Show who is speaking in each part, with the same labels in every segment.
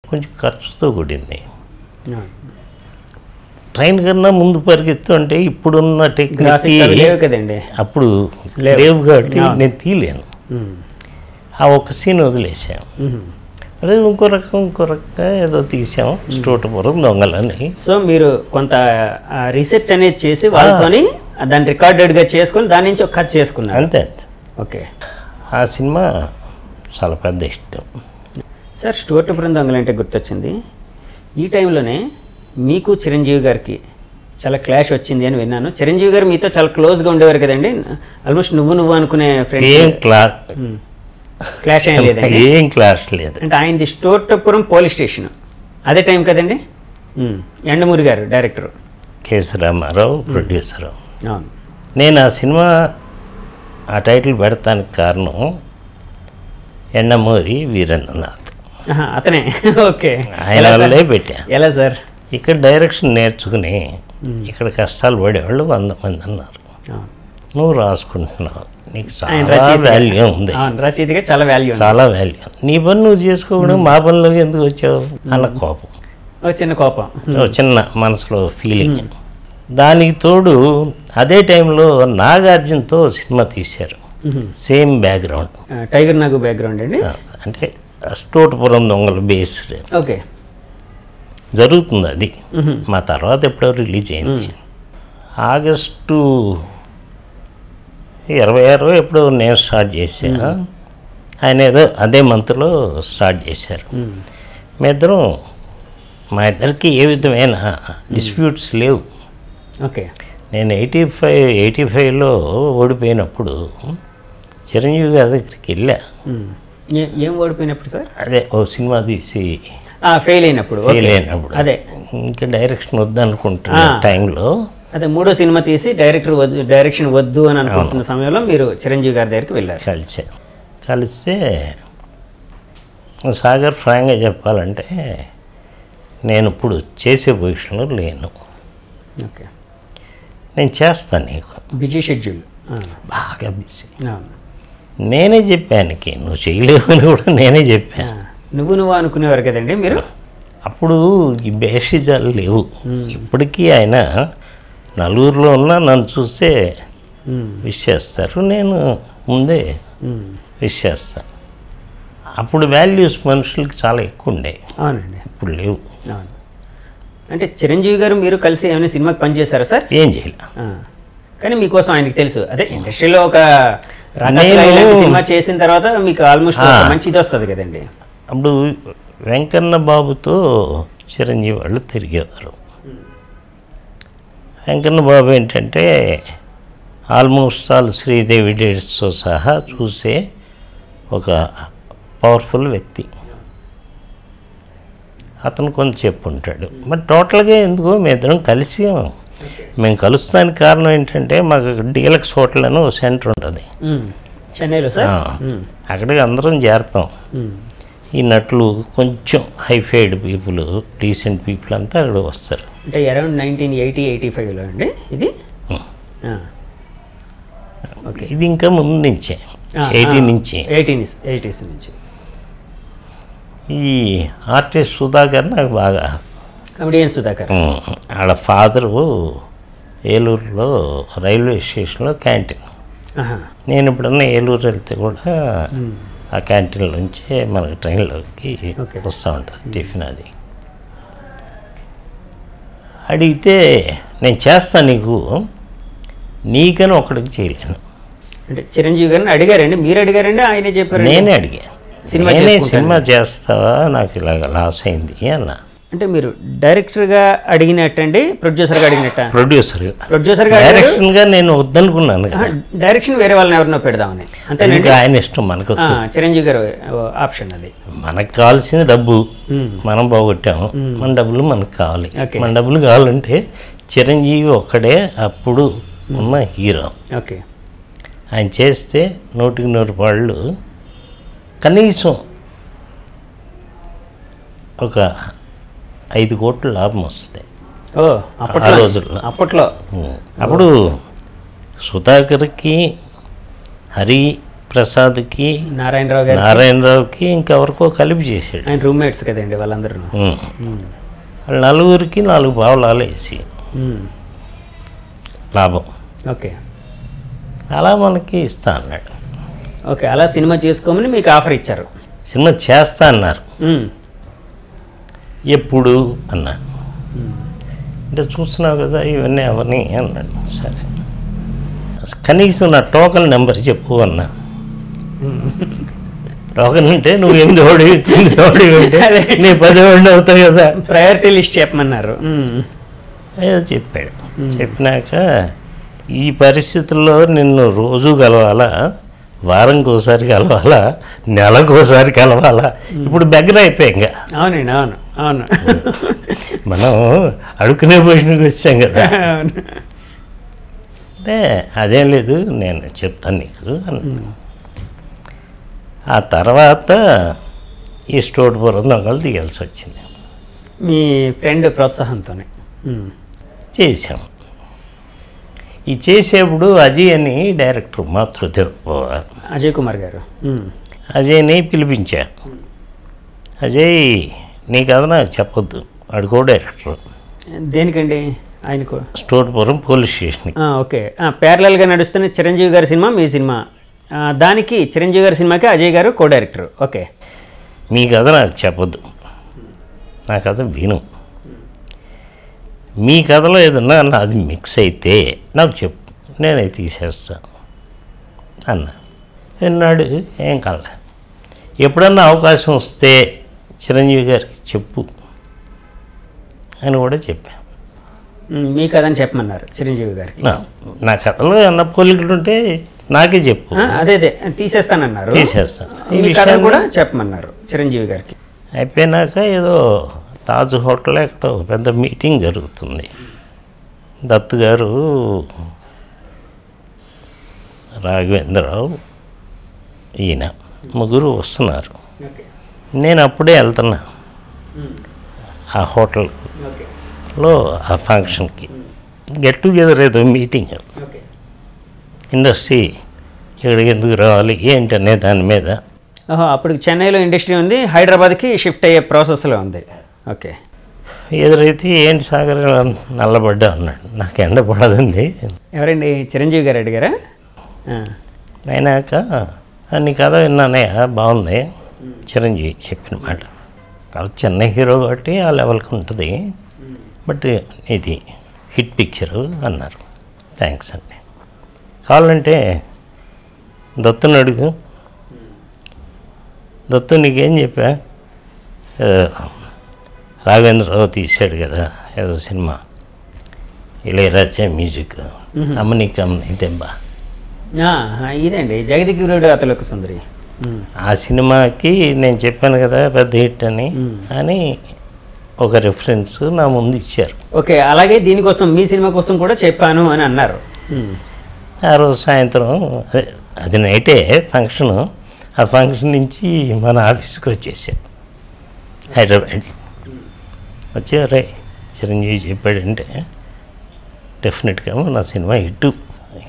Speaker 1: కొంచెం ఖర్చుతో కూడింది. ట్రైన్ కన్నా ముందు పరిగెత్తు అంటే ఇప్పుడున్న టెక్నిక్
Speaker 2: కదండి,
Speaker 1: అప్పుడు లేవు కాబట్టి నేను తీయలేను. ఆ ఒక్క సీన్ వదిలేసాం. అదే ఇంకో రకంగా ఏదో తీసాం, స్టోటపురం దొంగలని.
Speaker 2: సో మీరు కొంత రీసెర్చ్ అనేది చేసి వాళ్ళతోని దాన్ని రికార్డెడ్గా చేసుకొని దాని నుంచి ఒక కథ చేసుకున్నారు.
Speaker 1: అంతే.
Speaker 2: ఓకే.
Speaker 1: ఆ సినిమా చాలా పెద్ద ఇష్టం
Speaker 2: సార్. స్టోటపురం దొంగలు అంటే గుర్తొచ్చింది, ఈ టైంలోనే మీకు చిరంజీవి గారికి చాలా క్లాష్ వచ్చింది అని విన్నాను. చిరంజీవి గారు మీతో చాలా క్లోజ్గా ఉండేవారు కదండి, ఆల్మోస్ట్ నువ్వు అనుకునే ఫ్రెండ్. క్లాష్ ఏం లేదండి?
Speaker 1: ఏం క్లాష్ లేదు.
Speaker 2: అంటే ఆయనది స్టోటపురం పోలీస్ స్టేషన్ అదే టైం కదండి. ఎండమూరి గారు డైరెక్టర్,
Speaker 1: కేఎస్ రామారావు ప్రొడ్యూసరు.
Speaker 2: అవును.
Speaker 1: నేను ఆ సినిమా ఆ టైటిల్ పెడతానికి కారణం ఎండమూరి వీరేంద్రనాథ్,
Speaker 2: అతనే. ఓకే.
Speaker 1: ఆయన వల్లే పెట్టా.
Speaker 2: ఎలా సార్?
Speaker 1: ఇక్కడ డైరెక్షన్ నేర్చుకుని ఇక్కడ కష్టాలు పడేవాళ్ళు 100 మంది అన్నారు. నువ్వు రాసుకుంటున్నావు, నీకు చాలా వాల్యూ ఉంది,
Speaker 2: రచయితగా చాలా వాల్యూ,
Speaker 1: చాలా వాల్యూ. నీ పని నువ్వు చేసుకోవడం, మా పనిలోకి ఎందుకు వచ్చావు అన్న కోపం,
Speaker 2: చిన్న కోపం,
Speaker 1: చిన్న మనసులో ఫీలింగ్. దానికి తోడు అదే టైంలో నాగార్జునతో సినిమా తీశారు, సేమ్ బ్యాక్గ్రౌండ్,
Speaker 2: టైగర్ నాగు బ్యాక్గ్రౌండ్ అండి.
Speaker 1: అంటే స్టోటపురం దొంగలు బేస్డ్.
Speaker 2: ఓకే.
Speaker 1: జరుగుతుంది అది. మా తర్వాత ఎప్పుడో రిలీజ్ అయింది. ఆగస్టు 26 ఎప్పుడో నేను స్టార్ట్ చేశాను, ఆయన ఏదో అదే మంత్లో స్టార్ట్ చేశారు. మా ఇద్దరికి ఏ విధమైన డిస్ప్యూట్స్ లేవు.
Speaker 2: ఓకే.
Speaker 1: నేను 85లో ఓడిపోయినప్పుడు చిరంజీవి గారి దగ్గరికి వెళ్ళా.
Speaker 2: ఏం ఓడిపోయినప్పుడు సార్?
Speaker 1: అదే ఓ సినిమా తీసి
Speaker 2: ఫెయిల్ అయినప్పుడు. అదే
Speaker 1: ఇంకా డైరెక్షన్ వద్దనుకుంటున్న టైంలో,
Speaker 2: అదే మూడో సినిమా తీసి డైరెక్షన్ వద్దు అని అనుకుంటున్న సమయంలో మీరు చిరంజీవి గారి దగ్గరికి వెళ్ళారు.
Speaker 1: కలిస్తే సాగర్ ఫ్రాంక్గా చెప్పాలంటే నేను ఇప్పుడు చేసే పొజిషన్లో లేను.
Speaker 2: ఓకే.
Speaker 1: నేను చేస్తాను, నీకు
Speaker 2: బిజీ షెడ్యూల్,
Speaker 1: బాగా బిజీ. నేనే చెప్పాను, నువ్వు చేయలేవు అని కూడా నేనే చెప్పాను.
Speaker 2: నువ్వు అనుకునేవారు కదండి మీరు.
Speaker 1: అప్పుడు ఈ బేషిజాలు లేవు. ఇప్పటికీ ఆయన నలుగురిలో ఉన్నా నన్ను చూస్తే విష్ చేస్తారు, నేను ముందే విష్ చేస్తాను. అప్పుడు వాల్యూస్ మనుషులకి చాలా ఎక్కువ ఉండేవి.
Speaker 2: అవునండి.
Speaker 1: ఇప్పుడు లేవు.
Speaker 2: అవును. అంటే చిరంజీవి గారు మీరు కలిసి ఏమైనా సినిమాకి పనిచేశారా సార్?
Speaker 1: ఏం చేయలే,
Speaker 2: కానీ మీకోసం ఆయనకి తెలుసు. అదే ఇండస్ట్రీలో ఒక సినిమా చేసిన తర్వాత మీకు ఆల్మోస్ట్ మంచి ఇది వస్తుంది కదండి.
Speaker 1: అప్పుడు వెంకన్న బాబుతో చిరంజీవి వాళ్ళు తిరిగేవారు. వెంకన్న బాబు ఏంటంటే ఆల్మోస్ట్ ఆల్ శ్రీదేవి డేట్స్తో సహా చూసే ఒక పవర్ఫుల్ వ్యక్తి. అతను కొంచెం చెప్పుంటాడు. మరి టోటల్గా ఎందుకో మేమిద్దరం కలిసి, మేము కలుస్తానికి కారణం ఏంటంటే మాకు డీలక్స్ హోటల్ అని ఒక సెంటర్ ఉంటుంది
Speaker 2: చెన్నైలో సార్.
Speaker 1: అక్కడికి అందరం చేరుతాం. ఈ నటులు కొంచెం హైఫైడ్ పీపుల్, డీసెంట్ పీపుల్ అంతా అక్కడ వస్తారు.
Speaker 2: అంటే అరౌండ్ 1980-85లో అండి ఇది. ఓకే.
Speaker 1: ఇది ఇంకా ముందు నుంచే
Speaker 2: 80s నుంచి.
Speaker 1: ఈ ఆర్టిస్ట్ సుధాకర్ నాకు బాగా,
Speaker 2: కమెడియన్ సుధాకర్,
Speaker 1: ఆడ ఫాదరు ఏలూరులో రైల్వే స్టేషన్లో క్యాంటీన్. నేను ఎప్పుడన్నా ఏలూరు వెళ్తే కూడా ఆ క్యాంటీన్ నుంచే మనకి ట్రైన్లోకి వస్తూ ఉంటుంది టిఫిన్. అది అడిగితే నేను చేస్తాను నీకని ఒక్కడికి చేయలేను.
Speaker 2: అంటే చిరంజీవి గారిని అడిగారండి? మీరు అడిగారండి ఆయనే చెప్పారు?
Speaker 1: నేనే అడిగాను, సినిమా చేస్తావా, నాకు ఇలాగ లాస్ అయింది అన్న.
Speaker 2: అంటే మీరు డైరెక్టర్గా అడిగినట్టండి, ప్రొడ్యూసర్గా అడిగినట్ట? ప్రొడ్యూసర్గా
Speaker 1: డైరెక్షన్గా నేను వద్దనుకున్నాను.
Speaker 2: డైరెక్షన్ వేరే వాళ్ళని ఎవరినో పెడదామని. అంటే
Speaker 1: ఆయన ఇష్టం, మనకు
Speaker 2: చిరంజీవి గారు ఆప్షన్ అది.
Speaker 1: మనకు కావాల్సింది డబ్బు, మనం పోగొట్టాము, మన డబ్బులు మనకు కావాలి. మన డబ్బులు కావాలంటే చిరంజీవి ఒక్కడే అప్పుడు ఉన్న హీరో.
Speaker 2: ఓకే.
Speaker 1: ఆయన చేస్తే 100% వాళ్ళు కనీసం ఒక 5 కోట్ల లాభం వస్తుంది ఆ రోజుల్లో.
Speaker 2: అప్పట్లో
Speaker 1: అప్పుడు సుధాకర్కి, హరి, ప్రసాద్కి,
Speaker 2: నారాయణరావు గారు,
Speaker 1: నారాయణరావుకి ఇంకెవరికో కలిపి చేశాడు.
Speaker 2: ఆయన రూమ్మేట్స్ కదండి వాళ్ళందరూ.
Speaker 1: వాళ్ళు నలుగురికి 4 పావలాలు వేసి లాభం.
Speaker 2: ఓకే,
Speaker 1: అలా మనకి ఇస్తా అన్నాడు.
Speaker 2: ఓకే, అలా సినిమా చేసుకోమని మీకు ఆఫర్ ఇచ్చారు.
Speaker 1: సినిమా చేస్తా అన్నారు. ఎప్పుడు అన్నా అంటే చూస్తున్నావు కదా ఇవన్నీ అవన్నీ అన్నాడు. సరే కనీసం నా టోకన్ నెంబర్ చెప్పు అన్నా. టోకన్ అంటే నువ్వు 8 ఓడి 9 ఓడి ఉంటే నీ 10 ఓడి అవుతావు కదా,
Speaker 2: ప్రయారిటీ లిస్ట్ చెప్పమన్నారు.
Speaker 1: ఏదో చెప్పాడు. చెప్పినాక ఈ పరిస్థితుల్లో నిన్ను రోజు కలవాలా, వారంకి ఒకసారి కలవాలా, నెలకు ఒకసారి కలవాలా, ఇప్పుడు దగ్గర అయిపోయాం.
Speaker 2: అవునండి, అవును అవును,
Speaker 1: మనం అడుక్కునే పొజిషన్కి వచ్చాం కదా. అంటే అదేం లేదు, నేను చెప్తాను నీకు అన్న. ఆ తర్వాత ఈ స్టోర్పురం దొంగలు తీయాల్సి వచ్చింది.
Speaker 2: మీ ఫ్రెండ్ ప్రోత్సాహంతోనే
Speaker 1: చేసాం. ఈ చేసేప్పుడు అజయ్ అని డైరెక్టర్ మాతృదేవ్
Speaker 2: అజయ్ కుమార్ గారు,
Speaker 1: అజయ్ని పిలిపించా. అజయ్ నీ కథ నాకు చెప్పొద్దు, అడుకో డైరెక్టర్.
Speaker 2: దేనికండి? ఆయనకు
Speaker 1: స్టోర్పురం పోలీస్ స్టేషన్.
Speaker 2: ఓకే, ప్యారలల్గా నడుస్తున్న చిరంజీవి గారి సినిమా, మీ సినిమా, దానికి చిరంజీవి గారి సినిమాకి అజయ్ గారు కో డైరెక్టర్. ఓకే,
Speaker 1: మీ కథ నాకు చెప్పొద్దు, నా కథ విను. మీ కథలో ఏదన్నా అది మిక్స్ అయితే నాకు చెప్పు, నేనే తీసేస్తా అన్న. విన్నాడు, ఏం కాలే. ఎప్పుడన్నా అవకాశం వస్తే చిరంజీవి గారికి చెప్పు అని కూడా చెప్పా.
Speaker 2: మీ కథని చెప్పమన్నారు చిరంజీవి గారికి.
Speaker 1: నా కథలో ఏమన్నా పోలికలు ఉంటే నాకే చెప్పు.
Speaker 2: అదే తీసేస్తానన్నారు,
Speaker 1: తీసేస్తాను. ఈ
Speaker 2: మీ కథ
Speaker 1: విషయం
Speaker 2: కూడా చెప్పమన్నారు చిరంజీవి గారికి.
Speaker 1: అయిపోయినాక ఏదో తాజ్ హోటల్ ఎక్కడో పెద్ద మీటింగ్ జరుగుతుంది. దత్తు గారు, రాఘవేంద్రరావు, ఈయన ముగ్గురు వస్తున్నారు. నేను అప్పుడే వెళ్తున్నా ఆ హోటల్లో ఆ ఫంక్షన్కి. గెట్ టుగెదర్ ఏదో మీటింగ్, ఇండస్ట్రీ ఇక్కడికి ఎందుకు రావాలి ఏంటనే దాని మీద.
Speaker 2: అప్పుడు చెన్నైలో ఇండస్ట్రీ ఉంది, హైదరాబాద్కి షిఫ్ట్ అయ్యే ప్రాసెస్లో ఉంది. ఓకే,
Speaker 1: ఎదురైతే ఏంటి సాగర్ నల్లబడ్డా అన్నాడు. నాకు ఎండ పడదండి.
Speaker 2: ఎవరండి? చిరంజీవి గారు అడిగారా?
Speaker 1: అయినాక నీ కథ విన్నానే బాగుంది, చిరంజీవి చెప్పిన మాట. వాళ్ళు చెన్నై హీరో కాబట్టి ఆ లెవెల్కి ఉంటుంది, బట్ ఇది హిట్ పిక్చరు అన్నారు. థ్యాంక్స్ అండి. కావాలంటే దత్తుని అడుగు. దత్తు నీకేం చెప్పా, రాఘవేంద్రరావు తీశాడు కదా ఏదో సినిమా, ఇళయరాజా మ్యూజిక్, అమ్మని కమ్మని దెబ్బ,
Speaker 2: ఇదండి జగదిగురుడు అతలకు సుందరి.
Speaker 1: ఆ సినిమాకి నేను చెప్పాను కదా పెద్ద హిట్ అని ఒక రిఫరెన్స్ నా ముందు ఇచ్చారు.
Speaker 2: ఓకే, అలాగే దీనికోసం మీ సినిమా కోసం కూడా చెప్పాను అని అన్నారు.
Speaker 1: ఆ రోజు సాయంత్రం, అది నైటే ఫంక్షను, ఆ ఫంక్షన్ నుంచి మన ఆఫీస్కి వచ్చేసాం హైదరాబాద్. వచ్చి రే చిరంజీవి చెప్పాడంటే డెఫినెట్గా నా సినిమా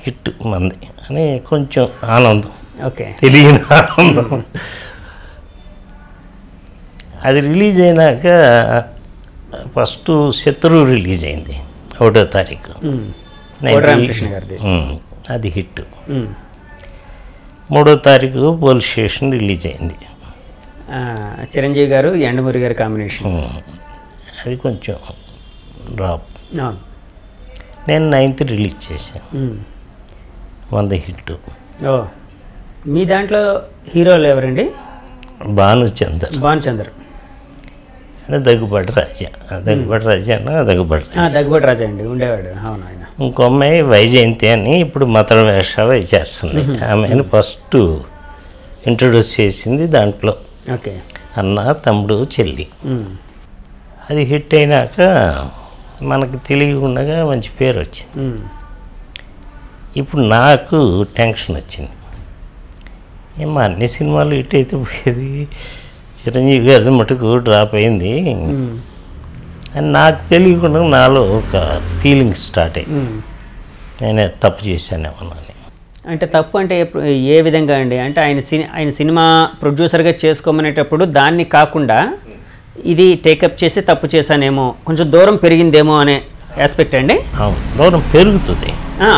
Speaker 1: హిట్ మంది అని కొంచెం ఆనందం,
Speaker 2: ఓకే,
Speaker 1: తెలియని ఆనందం. అది రిలీజ్ అయినాక ఫస్ట్ శత్రువు రిలీజ్ అయింది 1వ తారీఖు, అది హిట్. 3వ తారీఖు పోలీస్ స్టేషన్ రిలీజ్ అయింది,
Speaker 2: చిరంజీవి గారు ఎండమూరి గారి కాంబినేషన్.
Speaker 1: అది కొంచెం డ్రాప్. నేను 9th రిలీజ్ చేశాను, 100 హిట్.
Speaker 2: మీ దాంట్లో హీరోలు ఎవరండి?
Speaker 1: భానుచందర్ అంటే దగ్గుబాటి రాజా
Speaker 2: దగ్గుబాటి రాజా అండి ఉండేవాడు. అవును, ఆయన.
Speaker 1: ఇంకో అమ్మాయి వైజయంతి అని ఇప్పుడు మతర వేషాలు చేస్తుంది. ఆమెను ఫస్ట్ ఇంట్రొడ్యూస్ చేసింది దాంట్లో.
Speaker 2: ఓకే,
Speaker 1: అన్న తమ్ముడు చెల్లి. అది హిట్ అయినాక మనకు తెలియకుండా మంచి పేరు వచ్చింది. ఇప్పుడు నాకు టెన్షన్ వచ్చింది, ఏమో అన్ని సినిమాలు హిట్ అయితే పోయేది, చిరంజీవి గారి మటుకు డ్రాప్ అయింది అని నాకు తెలియకుండా నాలో ఒక ఫీలింగ్ స్టార్ట్ అయింది. నేనే తప్పు చేశానేమోనని.
Speaker 2: అంటే తప్పు అంటే ఏ విధంగా అండి? అంటే ఆయన సినిమా ప్రొడ్యూసర్గా చేసుకోమనేటప్పుడు దాన్ని కాకుండా ఇది టేకప్ చేసి తప్పు చేశానేమో, కొంచెం దూరం పెరిగిందేమో అనే ఆస్పెక్ట్ అండి.
Speaker 1: దూరం పెరుగుతుంది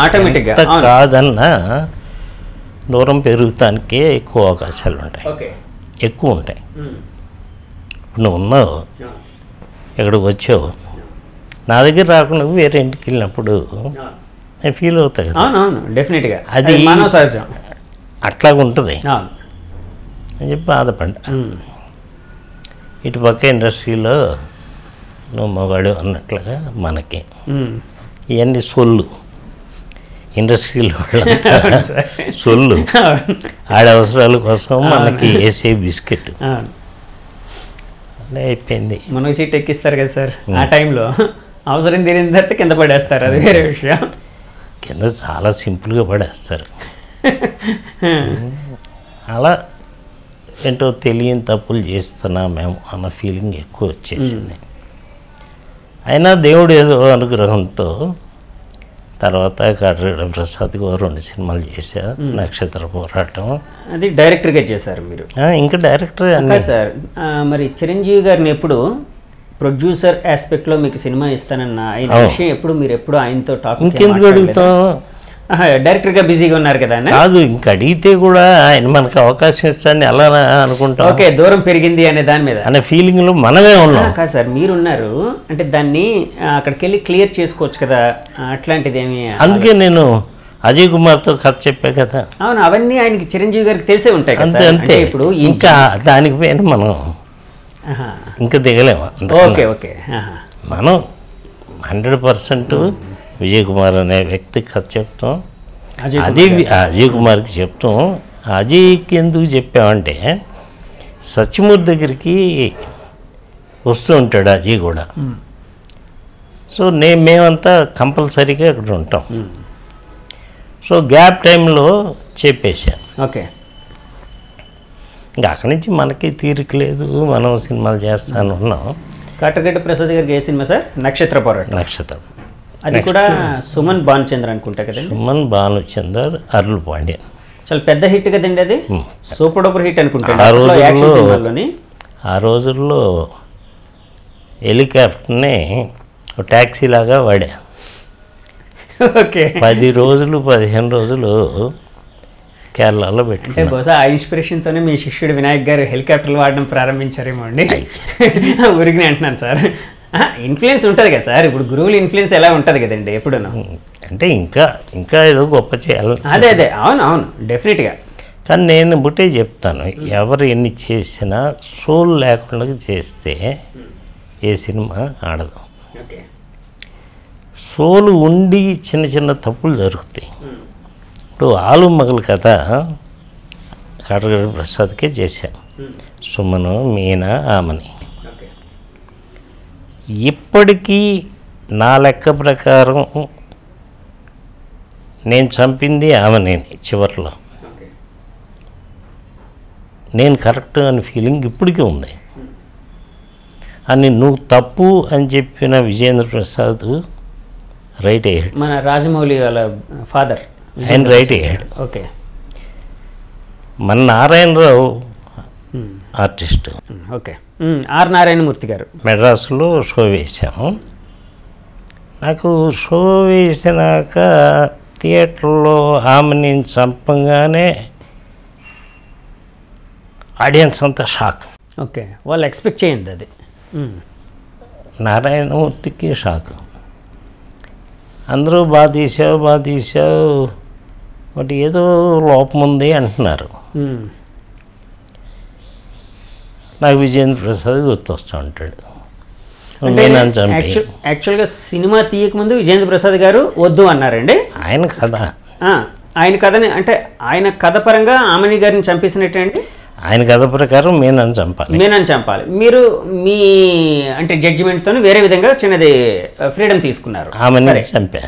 Speaker 2: ఆటోమేటిక్గా,
Speaker 1: కాదన్నా దూరం పెరుగుతానికే ఎక్కువ అవకాశాలు ఉంటాయి, ఎక్కువ ఉంటాయి. ఇప్పుడు నువ్వు ఉన్నావు, ఎక్కడికి వచ్చావు, నా దగ్గర రాకుండా వేరే ఇంటికి వెళ్ళినప్పుడు నేను ఫీల్ అవుతా కదా.
Speaker 2: అవునవును, డెఫినెట్గా
Speaker 1: అది
Speaker 2: మానవ సహజం,
Speaker 1: అట్లాగ ఉంటుంది అని చెప్పి బాధపడ్డా. ఇటు పక్క ఇండస్ట్రీలో నువ్వు మగాడు అన్నట్లుగా మనకి ఇవన్నీ సొల్లు, ఇండస్ట్రీలో సొల్లు, ఆడ అవసరాల కోసం మనకి వేసే బిస్కెట్ అలా అయిపోయింది.
Speaker 2: మనకు సీట్ ఎక్కిస్తారు కదా సార్, ఆ టైంలో అవసరం తీరిన తర్వాత కింద పడేస్తారు, అది వేరే విషయం.
Speaker 1: కింద చాలా సింపుల్గా పడేస్తారు. అలా ఏంటో తెలియని తప్పులు చేస్తున్నాం మేము అన్న ఫీలింగ్ ఎక్కువ వచ్చేసింది. అయినా దేవుడు ఏదో అనుగ్రహంతో తర్వాత కాట్రగడ్డ ప్రసాద్ గారు 2 సినిమాలు చేశారు, నక్షత్ర పోరాటం.
Speaker 2: అది డైరెక్టర్గా చేశారు మీరు?
Speaker 1: ఇంకా డైరెక్టర్
Speaker 2: సార్. మరి చిరంజీవి గారిని ఎప్పుడు ప్రొడ్యూసర్ ఆస్పెక్ట్లో మీకు సినిమా ఇస్తానన్న ఆయన విషయం ఎప్పుడు మీరు ఎప్పుడు ఆయనతో టాపిక్
Speaker 1: ఇంకెందుకు అడుగుతాం?
Speaker 2: డైరెక్టర్గా బిజీగా ఉన్నారు కదా?
Speaker 1: కాదు, ఇంక అడిగితే కూడా ఆయన మనకు అవకాశం ఇస్తాడని అలా అనుకుంటాం.
Speaker 2: ఓకే, దూరం పెరిగింది అనే దాని మీద
Speaker 1: అనే ఫీలింగ్లో మనమే ఉన్నాం.
Speaker 2: కాదు సార్, మీరున్నారు అంటే దాన్ని అక్కడికి వెళ్ళి క్లియర్ చేసుకోవచ్చు కదా, అట్లాంటిది ఏమి?
Speaker 1: అందుకే నేను అజయ్ కుమార్తో కథ చెప్పా కదా.
Speaker 2: అవును, అవన్నీ ఆయనకి చిరంజీవి గారికి తెలిసే ఉంటాయి కదా.
Speaker 1: అంతే. ఇప్పుడు ఇంకా దానికి పైన మనం ఇంకా దిగలేము.
Speaker 2: ఓకే ఓకే,
Speaker 1: మనం 100% విజయ్ కుమార్ అనే వ్యక్తికి కథ చెప్తాం, అది అజయ్ కుమార్కి చెప్తాం. అజయ్కి ఎందుకు చెప్పామంటే సత్యమూర్తి దగ్గరికి వస్తూ ఉంటాడు అజయ్ కూడా. సో మేమంతా కంపల్సరీగా అక్కడ ఉంటాం. సో గ్యాప్ టైంలో చెప్పేశా.
Speaker 2: ఓకే,
Speaker 1: ఇంకా అక్కడి నుంచి మనకి తీరిక లేదు, మనం సినిమాలు చేస్తాను ఉన్నాం.
Speaker 2: కాట్రగడ్డ ప్రసాద్ గారికి ఏ సినిమా సార్? నక్షత్ర పోరాటం.
Speaker 1: నక్షత్రం,
Speaker 2: అది కూడా సుమన్ భానుచంద్ర అనుకుంటా కదండి.
Speaker 1: సుమన్ భానుచందర్, అరుళ్ పాండ్యన్,
Speaker 2: చాలా పెద్ద హిట్ కదండి అది, సూపర్ డూపర్ హిట్ అనుకుంటా.
Speaker 1: ఆ రోజుల్లో హెలికాప్టర్ని ట్యాక్సీ లాగా వాడా.
Speaker 2: ఓకే,
Speaker 1: 10 రోజులు 15 రోజులు కేరళలో పెట్టుకుంటే
Speaker 2: బహుశా ఆ ఇన్స్పిరేషన్తోనే మీ శిష్యుడు వినాయక్ గారు హెలికాప్టర్లు వాడడం ప్రారంభించారేమో అండి. ఊరికి అంటున్నాను సార్, ఇన్ఫ్లుయెన్స్ ఉంటుంది కదా సార్, ఇప్పుడు గురువుల ఇన్ఫ్లుయెన్స్ ఎలా ఉంటుంది కదండి ఎప్పుడు.
Speaker 1: అంటే ఇంకా ఏదో గొప్ప చేయాలి.
Speaker 2: అదే అవును అవును, డెఫినెట్గా.
Speaker 1: కానీ నేను బుట్టే చెప్తాను, ఎవరు ఎన్ని చేసినా సోల్ లేకుండా చేస్తే ఏ సినిమా ఆడదు. సోలు ఉండి చిన్న చిన్న తప్పులు జరుగుతాయి. ఇప్పుడు ఆలు మగలు కథ కాట్రగడ్డ ప్రసాద్కే చేశాను, సుమను, మీనా, ఆమని. ఇప్పటికీ నా లెక్క ప్రకారం నేను చంపింది ఆమెని చివరిలో, నేను కరెక్ట్ అని ఫీలింగ్ ఇప్పటికీ ఉంది. అని నువ్వు తప్పు అని చెప్పిన విజేంద్ర ప్రసాద్ రైట్ అయ్యాడు.
Speaker 2: మన రాజమౌళి వాళ్ళ ఫాదర్
Speaker 1: ఆయన రైట్ అయ్యాడు.
Speaker 2: ఓకే,
Speaker 1: మన Narayana Rao artist.
Speaker 2: Okay, R Narayana Murthy గారు
Speaker 1: మెడ్రాసులో షో వేసాము. నాకు షో వేసినాక థియేటర్లో ఆమెని చంపంగానే ఆడియన్స్ అంతా షాక్.
Speaker 2: ఓకే, వాళ్ళు ఎక్స్పెక్ట్ చేయండి అది.
Speaker 1: నారాయణమూర్తికి షాక్. అందరూ బాగా తీసావు బట్ ఏదో లోపం ఉంది అంటున్నారు. నాకు విజేంద్ర ప్రసాద్ గుర్తొస్తూ ఉంటాడు.
Speaker 2: యాక్చువల్గా సినిమా తీయకముందు విజేంద్ర ప్రసాద్ గారు వద్దు అన్నారండి.
Speaker 1: ఆయన కథ,
Speaker 2: ఆయన కథని అంటే ఆయన కథ పరంగా ఆమెని గారిని చంపేసినట్టే అండి.
Speaker 1: ఆయన కథ ప్రకారం మీనని చంపాలి. మీరు
Speaker 2: మీ అంటే జడ్జిమెంట్తో వేరే విధంగా చిన్నది ఫ్రీడమ్ తీసుకున్నారు.
Speaker 1: ఆమెని చంపా.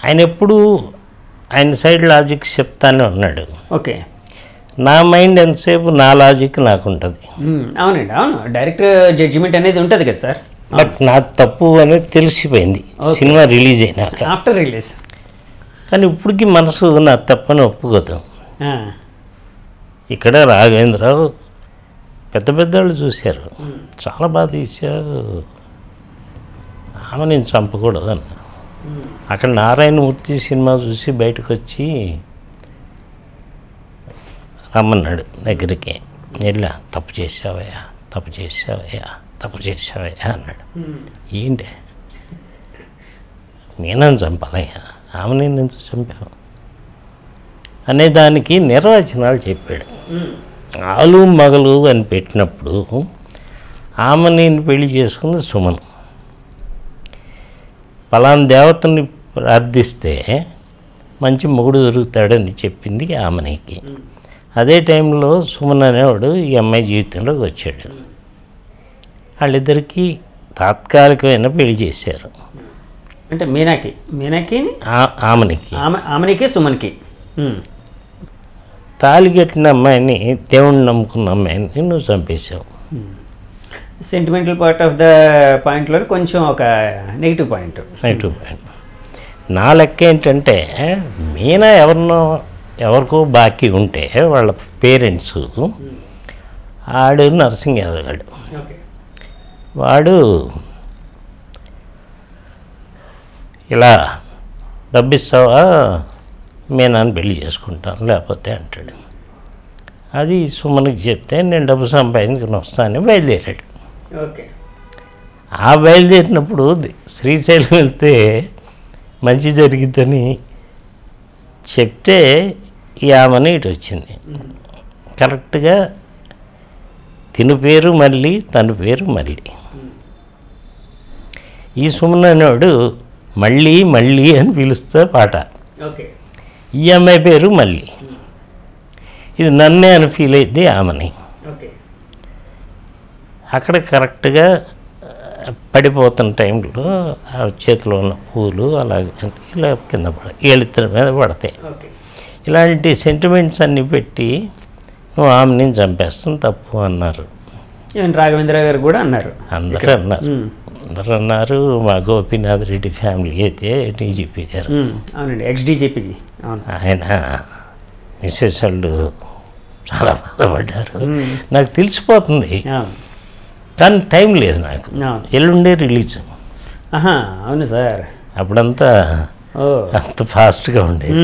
Speaker 1: ఆయన ఎప్పుడు ఆయన సైడ్ లాజిక్ చెప్తానే ఉన్నాడు.
Speaker 2: ఓకే,
Speaker 1: నా మైండ్ ఎంతసేపు నా లాజిక్ నాకు ఉంటుంది.
Speaker 2: అవునండి, అవును, డైరెక్టర్ జడ్జిమెంట్ అనేది ఉంటుంది కదా సార్.
Speaker 1: బట్ నా తప్పు అనేది తెలిసిపోయింది సినిమా రిలీజ్ అయినాక.
Speaker 2: ఆఫ్టర్ రిలీజ్
Speaker 1: కానీ ఇప్పటికీ మనసు నా తప్పని ఒప్పుకోదు. ఇక్కడ రాఘవేంద్రరావు పెద్ద పెద్దవాళ్ళు చూశారు, చాలా బాగా తీశారు, ఆమె నేను చంపకూడదు అన్న. అక్కడ నారాయణమూర్తి సినిమా చూసి బయటకు వచ్చి రమ్మన్నాడు దగ్గరికి. వెళ్ళా, తప్పు చేసావయ్యా, తప్పు చేసావయ్యా, తప్పు చేసావయ్యా అన్నాడు. ఏంటి, నేనని చంపాలయ్యా, ఆమె నేను చంపాను అనే దానికి నిర్వచనాలు చెప్పాడు. ఆలు మగలు అని పెట్టినప్పుడు ఆమె నేను పెళ్లి చేసుకుంది సుమన్. పలానా దేవతని ప్రార్థిస్తే మంచి మొగుడు దొరుకుతాడని చెప్పింది ఆమెనికి. అదే టైంలో సుమన్ అనేవాడు ఈ అమ్మాయి జీవితంలోకి వచ్చాడు. వాళ్ళిద్దరికీ తాత్కాలికమైన పెళ్లి చేశారు.
Speaker 2: అంటే మీనాకి ఆమెనికి సుమన్కి
Speaker 1: తాళి కట్టిన అమ్మాయిని, దేవుణ్ణి నమ్ముకున్న అమ్మాయిని నువ్వు చంపేశావు.
Speaker 2: సెంటిమెంటల్ పార్ట్ ఆఫ్ ద పాయింట్లో కొంచెం ఒక నెగిటివ్ పాయింట్.
Speaker 1: నా లెక్క ఏంటంటే, మీనా ఎవరికో బాకీ ఉంటే వాళ్ళ పేరెంట్స్, ఆడు నరసింగ్ యాదవ్ గాడు, వాడు ఇలా డబ్బిస్తావా మీనాన్ని పెళ్లి చేసుకుంటాను లేకపోతే అంటాడు. అది సుమన్కి చెప్తే నేను డబ్బు సంపాదించుకుని వస్తానని బయలుదేరాడు. ఆ బయలుదేరినప్పుడు శ్రీశైలం వెళ్తే మంచి జరిగిద్దని చెప్తే ఈ ఆమెని ఇటు వచ్చింది. కరెక్ట్గా తిను పేరు మళ్ళీ, తన పేరు మళ్ళీ. ఈ సుమన్ అనేవాడు మళ్ళీ మళ్ళీ అని పిలుస్తా పాట. ఈ అమ్మాయి పేరు మళ్ళీ. ఇది నన్నే అని ఫీల్ అయింది ఆమెని. అక్కడ కరెక్ట్గా పడిపోతున్న టైంలో ఆ చేతిలో ఉన్న పూలు అలాగే ఇలా కింద ఏళ్ళిద్దరి మీద పడతాయి. ఇలాంటి సెంటిమెంట్స్ అన్నీ పెట్టి నువ్వు ఆమెని చంపేస్తాం తప్పు అన్నారు.
Speaker 2: రాఘవేంద్ర గారు కూడా అన్నారు,
Speaker 1: అందరూ అన్నారు. మా గోపీనాథ్ రెడ్డి ఫ్యామిలీ అయితే డీజీపీ గారు,
Speaker 2: అవునండి, ఎక్స్-డీజీపీ,
Speaker 1: ఆయన మిస్సెస్ వాళ్ళు చాలా బాధపడ్డారు. నాకు తెలిసిపోతుంది కానీ టైం లేదు నాకు. ఎల్లుండే రిలీజ్.
Speaker 2: అవును సార్,
Speaker 1: అప్పుడంతా అంత ఫాస్ట్గా ఉండేది.